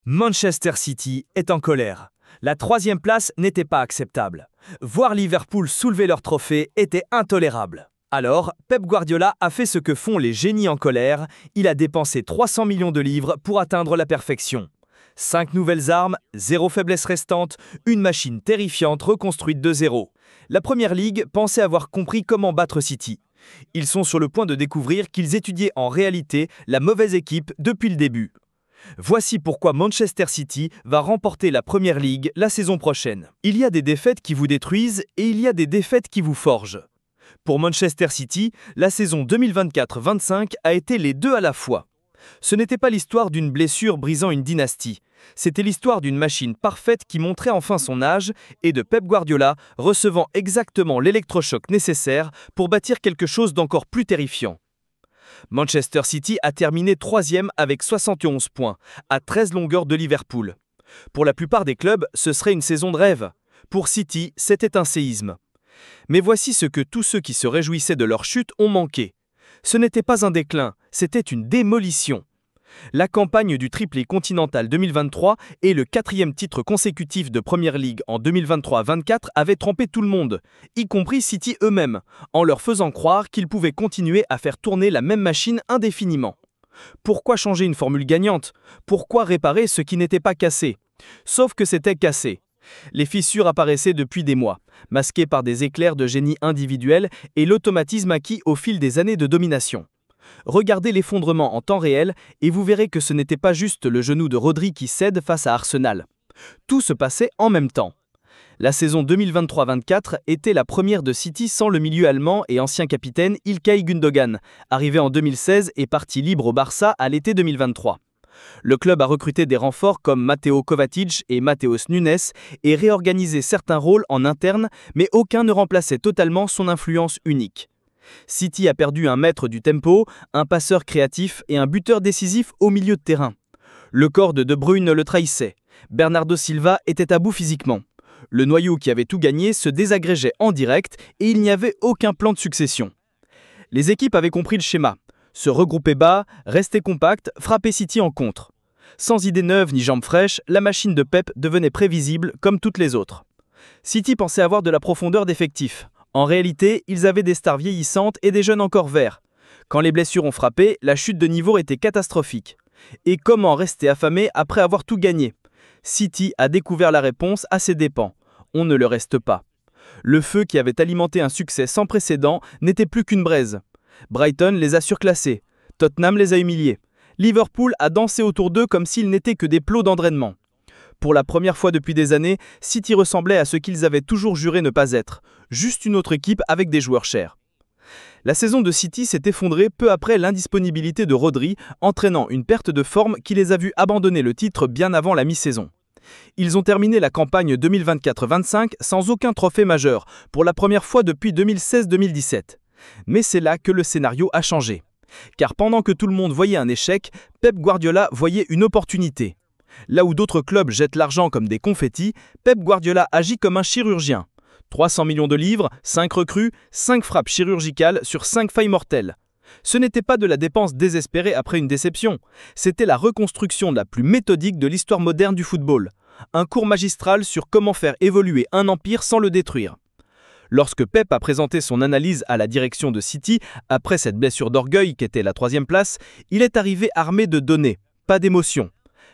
Manchester City est en colère. La troisième place n'était pas acceptable. Voir Liverpool soulever leur trophée était intolérable. Alors, Pep Guardiola a fait ce que font les génies en colère. Il a dépensé 300 millions de livres pour atteindre la perfection. 5 nouvelles armes, 0 faiblesse restante, une machine terrifiante reconstruite de zéro. La Première Ligue pensait avoir compris comment battre City. Ils sont sur le point de découvrir qu'ils étudiaient en réalité la mauvaise équipe depuis le début. Voici pourquoi Manchester City va remporter la Premier League la saison prochaine. Il y a des défaites qui vous détruisent et il y a des défaites qui vous forgent. Pour Manchester City, la saison 2024-25 a été les deux à la fois. Ce n'était pas l'histoire d'une blessure brisant une dynastie. C'était l'histoire d'une machine parfaite qui montrait enfin son âge et de Pep Guardiola recevant exactement l'électrochoc nécessaire pour bâtir quelque chose d'encore plus terrifiant. Manchester City a terminé 3e avec 71 points, à 13 longueurs de Liverpool. Pour la plupart des clubs, ce serait une saison de rêve. Pour City, c'était un séisme. Mais voici ce que tous ceux qui se réjouissaient de leur chute ont manqué. Ce n'était pas un déclin, c'était une démolition. La campagne du triplé continental 2023 et le 4e titre consécutif de Premier League en 2023-24 avaient trompé tout le monde, y compris City eux-mêmes, en leur faisant croire qu'ils pouvaient continuer à faire tourner la même machine indéfiniment. Pourquoi changer une formule gagnante? Pourquoi réparer ce qui n'était pas cassé? Sauf que c'était cassé. Les fissures apparaissaient depuis des mois, masquées par des éclairs de génie individuel et l'automatisme acquis au fil des années de domination. Regardez l'effondrement en temps réel et vous verrez que ce n'était pas juste le genou de Rodri qui cède face à Arsenal. Tout se passait en même temps. La saison 2023-24 était la première de City sans le milieu allemand et ancien capitaine İlkay Gündoğan, arrivé en 2016 et parti libre au Barça à l'été 2023. Le club a recruté des renforts comme Mateo Kovacic et Matheus Nunes et réorganisé certains rôles en interne, mais aucun ne remplaçait totalement son influence unique. City a perdu un maître du tempo, un passeur créatif et un buteur décisif au milieu de terrain. Le corps de De Bruyne le trahissait. Bernardo Silva était à bout physiquement. Le noyau qui avait tout gagné se désagrégeait en direct et il n'y avait aucun plan de succession. Les équipes avaient compris le schéma. Se regrouper bas, rester compact, frapper City en contre. Sans idées neuves ni jambes fraîches, la machine de Pep devenait prévisible comme toutes les autres. City pensait avoir de la profondeur d'effectifs. En réalité, ils avaient des stars vieillissantes et des jeunes encore verts. Quand les blessures ont frappé, la chute de niveau était catastrophique. Et comment rester affamé après avoir tout gagné? City a découvert la réponse à ses dépens. On ne le reste pas. Le feu qui avait alimenté un succès sans précédent n'était plus qu'une braise. Brighton les a surclassés. Tottenham les a humiliés. Liverpool a dansé autour d'eux comme s'ils n'étaient que des plots d'entraînement. Pour la première fois depuis des années, City ressemblait à ce qu'ils avaient toujours juré ne pas être, juste une autre équipe avec des joueurs chers. La saison de City s'est effondrée peu après l'indisponibilité de Rodri, entraînant une perte de forme qui les a vus abandonner le titre bien avant la mi-saison. Ils ont terminé la campagne 2024-25 sans aucun trophée majeur, pour la première fois depuis 2016-2017. Mais c'est là que le scénario a changé. Car pendant que tout le monde voyait un échec, Pep Guardiola voyait une opportunité. Là où d'autres clubs jettent l'argent comme des confettis, Pep Guardiola agit comme un chirurgien. 300 millions de livres, 5 recrues, 5 frappes chirurgicales sur 5 failles mortelles. Ce n'était pas de la dépense désespérée après une déception, c'était la reconstruction la plus méthodique de l'histoire moderne du football. Un cours magistral sur comment faire évoluer un empire sans le détruire. Lorsque Pep a présenté son analyse à la direction de City, après cette blessure d'orgueil qu'était la 3e place, il est arrivé armé de données, pas d'émotions.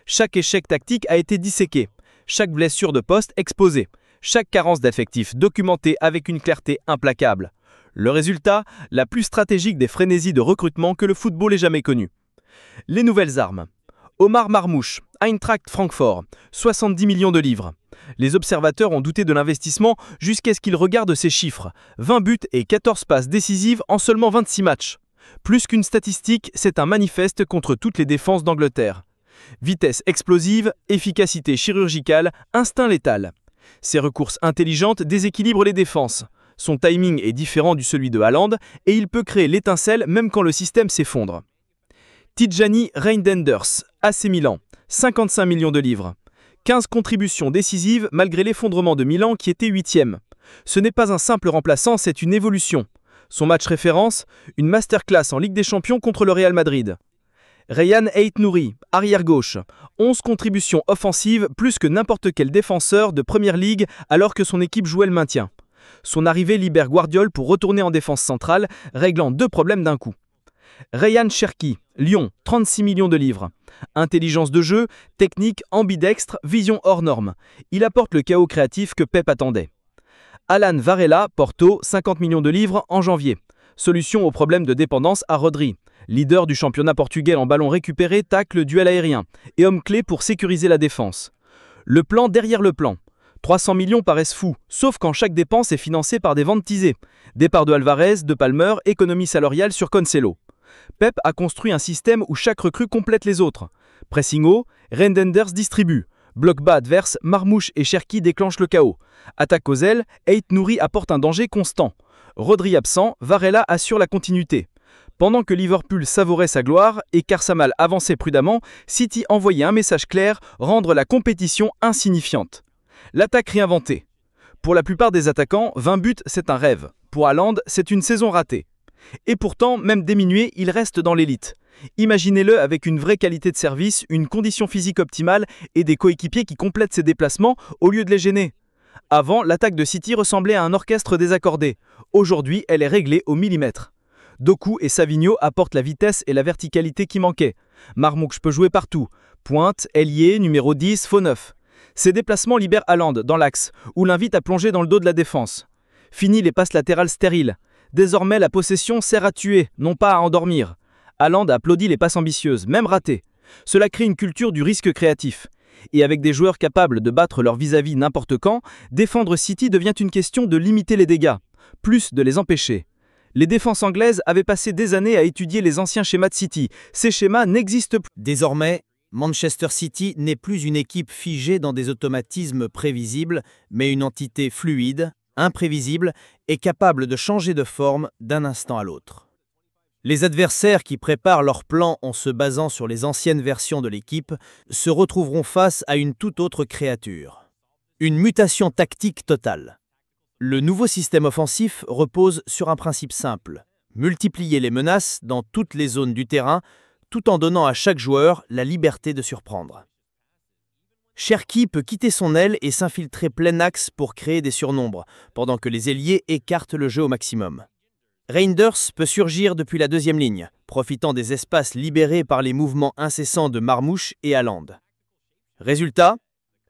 Chaque échec tactique a été disséqué, chaque blessure de poste exposée, chaque carence d'effectifs documentée avec une clarté implacable. Le résultat, la plus stratégique des frénésies de recrutement que le football ait jamais connues. Les nouvelles armes. Omar Marmouche, Eintracht Francfort, 70 millions de livres. Les observateurs ont douté de l'investissement jusqu'à ce qu'ils regardent ces chiffres. 20 buts et 14 passes décisives en seulement 26 matchs. Plus qu'une statistique, c'est un manifeste contre toutes les défenses d'Angleterre. Vitesse explosive, efficacité chirurgicale, instinct létal. Ses recourses intelligentes déséquilibrent les défenses. Son timing est différent du celui de Haaland et il peut créer l'étincelle même quand le système s'effondre. Tijjani Reinders, AC Milan, 55 millions de livres. 15 contributions décisives malgré l'effondrement de Milan qui était 8e. Ce n'est pas un simple remplaçant, c'est une évolution. Son match référence, une masterclass en Ligue des Champions contre le Real Madrid. Rayhan Aït-Nouri, arrière-gauche. 11 contributions offensives, plus que n'importe quel défenseur de Première Ligue alors que son équipe jouait le maintien. Son arrivée libère Guardiola pour retourner en défense centrale, réglant 2 problèmes d'un coup. Ryan Cherki, Lyon, 36 millions de livres. Intelligence de jeu, technique, ambidextre, vision hors norme. Il apporte le chaos créatif que Pep attendait. Alan Varela, Porto, 50 millions de livres en janvier. Solution au problème de dépendance à Rodri. Leader du championnat portugais en ballon récupéré, tacle, duel aérien. Et homme clé pour sécuriser la défense. Le plan derrière le plan. 300 millions paraissent fous, sauf quand chaque dépense est financée par des ventes teasées. Départ de Alvarez, de Palmer, économie salariale sur Cancelo. Pep a construit un système où chaque recrue complète les autres. Pressing haut, Rendenders distribue. Bloc bas adverse, Marmouche et Cherki déclenchent le chaos. Attaque aux ailes, Aït-Nouri apporte un danger constant. Rodri absent, Varela assure la continuité. Pendant que Liverpool savourait sa gloire et qu'Arsenal avançait prudemment, City envoyait un message clair, rendre la compétition insignifiante. L'attaque réinventée. Pour la plupart des attaquants, 20 buts, c'est un rêve. Pour Haaland, c'est une saison ratée. Et pourtant, même diminué, il reste dans l'élite. Imaginez-le avec une vraie qualité de service, une condition physique optimale et des coéquipiers qui complètent ses déplacements au lieu de les gêner. Avant, l'attaque de City ressemblait à un orchestre désaccordé. Aujourd'hui, elle est réglée au millimètre. Doku et Savigno apportent la vitesse et la verticalité qui manquaient. Marmouche peut jouer partout. Pointe, ailier, numéro 10, faux 9. Ces déplacements libèrent Haaland dans l'axe, ou l'invitent à plonger dans le dos de la défense. Fini les passes latérales stériles. Désormais, la possession sert à tuer, non pas à endormir. Haaland applaudit les passes ambitieuses, même ratées. Cela crée une culture du risque créatif. Et avec des joueurs capables de battre leur vis-à-vis n'importe quand, défendre City devient une question de limiter les dégâts, plus de les empêcher. Les défenses anglaises avaient passé des années à étudier les anciens schémas de City. Ces schémas n'existent plus. Désormais, Manchester City n'est plus une équipe figée dans des automatismes prévisibles, mais une entité fluide, imprévisible et capable de changer de forme d'un instant à l'autre. Les adversaires qui préparent leur plan en se basant sur les anciennes versions de l'équipe se retrouveront face à une toute autre créature. Une mutation tactique totale. Le nouveau système offensif repose sur un principe simple: multiplier les menaces dans toutes les zones du terrain, tout en donnant à chaque joueur la liberté de surprendre. Cherki peut quitter son aile et s'infiltrer plein axe pour créer des surnombres, pendant que les ailiers écartent le jeu au maximum. Reinders peut surgir depuis la deuxième ligne, profitant des espaces libérés par les mouvements incessants de Marmouche et Haaland. Résultat,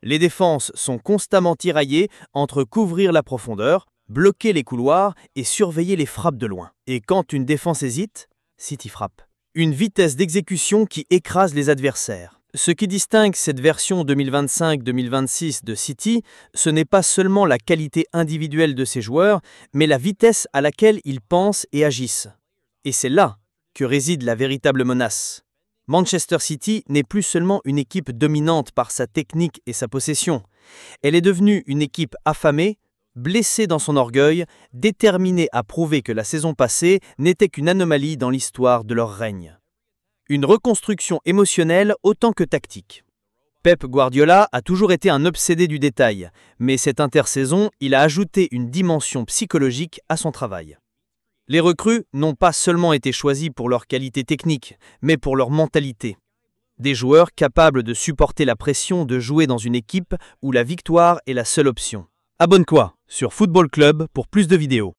les défenses sont constamment tiraillées entre couvrir la profondeur, bloquer les couloirs et surveiller les frappes de loin. Et quand une défense hésite, City frappe. Une vitesse d'exécution qui écrase les adversaires. Ce qui distingue cette version 2025-2026 de City, ce n'est pas seulement la qualité individuelle de ses joueurs, mais la vitesse à laquelle ils pensent et agissent. Et c'est là que réside la véritable menace. Manchester City n'est plus seulement une équipe dominante par sa technique et sa possession. Elle est devenue une équipe affamée, blessée dans son orgueil, déterminée à prouver que la saison passée n'était qu'une anomalie dans l'histoire de leur règne. Une reconstruction émotionnelle autant que tactique. Pep Guardiola a toujours été un obsédé du détail, mais cette intersaison, il a ajouté une dimension psychologique à son travail. Les recrues n'ont pas seulement été choisis pour leur qualité technique, mais pour leur mentalité. Des joueurs capables de supporter la pression de jouer dans une équipe où la victoire est la seule option. Abonne-toi sur Football Club pour plus de vidéos.